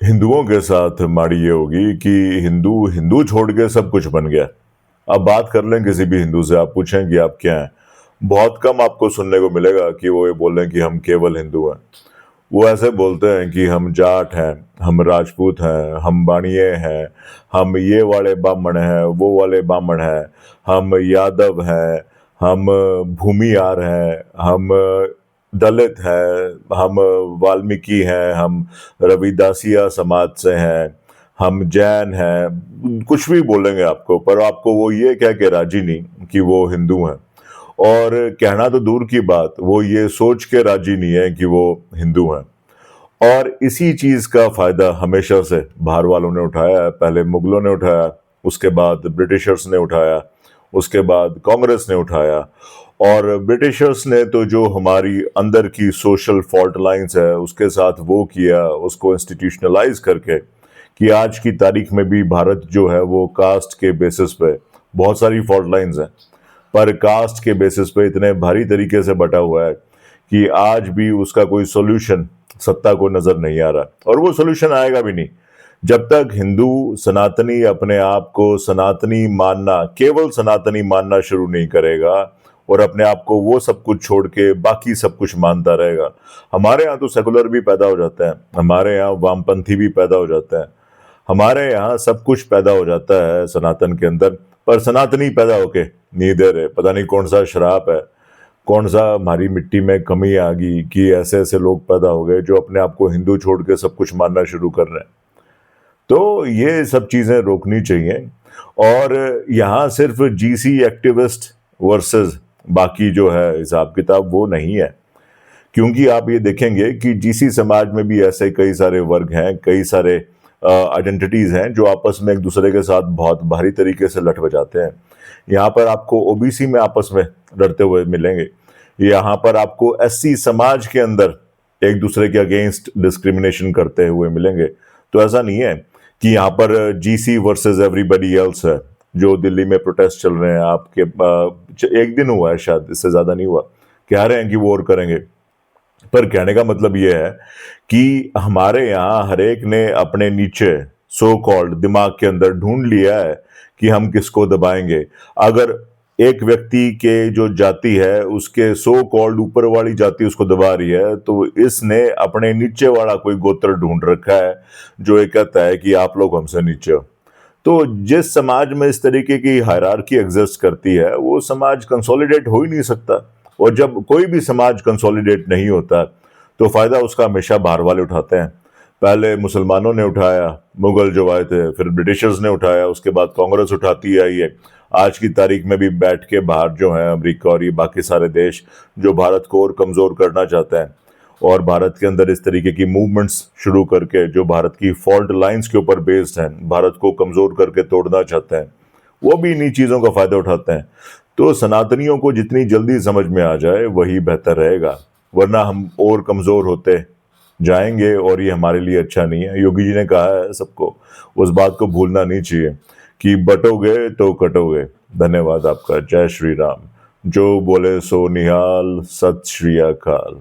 हिंदुओं के साथ माड़ी ये होगी कि हिंदू हिंदू छोड़ के सब कुछ बन गया। आप बात कर लें किसी भी हिंदू से, आप पूछें कि आप क्या हैं, बहुत कम आपको सुनने को मिलेगा कि वो ये बोलें कि हम केवल हिंदू हैं। वो ऐसे बोलते हैं कि हम जाट हैं, हम राजपूत हैं, हम बाणिये हैं, हम ये वाले ब्राह्मण हैं, वो वाले ब्राह्मण हैं, हम यादव हैं, हम भूमियार हैं, हम दलित हैं, हम वाल्मीकि हैं, हम रविदासिया समाज से हैं, हम जैन हैं, कुछ भी बोलेंगे आपको, पर आपको वो ये कह के राजी नहीं कि वो हिंदू हैं। और कहना तो दूर की बात, वो ये सोच के राजी नहीं है कि वो हिंदू हैं। और इसी चीज का फायदा हमेशा से बाहर वालों ने उठाया है। पहले मुगलों ने उठाया, उसके बाद ब्रिटिशर्स ने उठाया, उसके बाद कांग्रेस ने उठाया। और ब्रिटिशर्स ने तो जो हमारी अंदर की सोशल फॉल्ट लाइंस है उसके साथ वो किया, उसको इंस्टीट्यूशनलाइज करके, कि आज की तारीख में भी भारत जो है वो कास्ट के बेसिस पे बहुत सारी फॉल्ट लाइंस हैं, पर कास्ट के बेसिस पे इतने भारी तरीके से बटा हुआ है कि आज भी उसका कोई सोल्यूशन सत्ता को नजर नहीं आ रहा, और वो सोल्यूशन आएगा भी नहीं जब तक हिंदू सनातनी अपने आप को सनातनी मानना, केवल सनातनी मानना शुरू नहीं करेगा और अपने आप को वो सब कुछ छोड़ के बाकी सब कुछ मानता रहेगा। हमारे यहाँ तो सेकुलर भी पैदा हो जाते हैं, हमारे यहाँ वामपंथी भी पैदा हो जाते हैं, हमारे यहाँ सब कुछ पैदा हो जाता है सनातन के अंदर, पर सनातनी पैदा होके नहीं दे रहे। पता नहीं कौन सा श्राप है, कौन सा हमारी मिट्टी में कमी आ गई कि ऐसे ऐसे लोग पैदा हो गए जो अपने आप को हिंदू छोड़ के सब कुछ मानना शुरू कर रहे हैं। तो ये सब चीजें रोकनी चाहिए। और यहाँ सिर्फ जीसी एक्टिविस्ट वर्सेस बाकी जो है हिसाब किताब वो नहीं है, क्योंकि आप ये देखेंगे कि जीसी समाज में भी ऐसे कई सारे वर्ग हैं, कई सारे आइडेंटिटीज हैं जो आपस में एक दूसरे के साथ बहुत भारी तरीके से लठ बजाते हैं। यहाँ पर आपको ओबीसी में आपस में लड़ते हुए मिलेंगे, यहाँ पर आपको एससी समाज के अंदर एक दूसरे के अगेंस्ट डिस्क्रिमिनेशन करते हुए मिलेंगे। तो ऐसा नहीं है कि यहाँ पर जीसी वर्सेस एवरीबडी एल्स है। जो दिल्ली में प्रोटेस्ट चल रहे हैं आपके, एक दिन हुआ है शायद, इससे ज्यादा नहीं हुआ, कह रहे हैं कि वॉर करेंगे। पर कहने का मतलब ये है कि हमारे यहाँ हर एक ने अपने नीचे सो कॉल्ड दिमाग के अंदर ढूंढ लिया है कि हम किसको दबाएंगे। अगर एक व्यक्ति के जो जाति है उसके सो कॉल्ड ऊपर वाली जाति उसको दबा रही है, तो इसने अपने नीचे वाला कोई गोत्र ढूंढ रखा है जो ये कहता है कि आप लोग हमसे नीचे हो। तो जिस समाज में इस तरीके की हायरार्की एग्जिस्ट करती है वो समाज कंसोलिडेट हो ही नहीं सकता। और जब कोई भी समाज कंसोलिडेट नहीं होता तो फायदा उसका हमेशा बाहर वाले उठाते हैं। पहले मुसलमानों ने उठाया, मुगल जो आए थे, फिर ब्रिटिशर्स ने उठाया, उसके बाद कांग्रेस उठाती आई है। आज की तारीख में भी बैठ के बाहर जो है अमेरिका और ये बाकी सारे देश जो भारत को और कमजोर करना चाहते हैं और भारत के अंदर इस तरीके की मूवमेंट्स शुरू करके जो भारत की फॉल्ट लाइंस के ऊपर बेस्ड हैं, भारत को कमजोर करके तोड़ना चाहते हैं, वो भी इन्हीं चीजों का फायदा उठाते हैं। तो सनातनियों को जितनी जल्दी समझ में आ जाए वही बेहतर रहेगा, वरना हम और कमजोर होते जाएंगे और ये हमारे लिए अच्छा नहीं है। योगी जी ने कहा है सबको, उस बात को भूलना नहीं चाहिए कि बटोगे तो कटोगे। धन्यवाद आपका। जय श्री राम। जो बोले सो निहाल, सत श्री अकाल।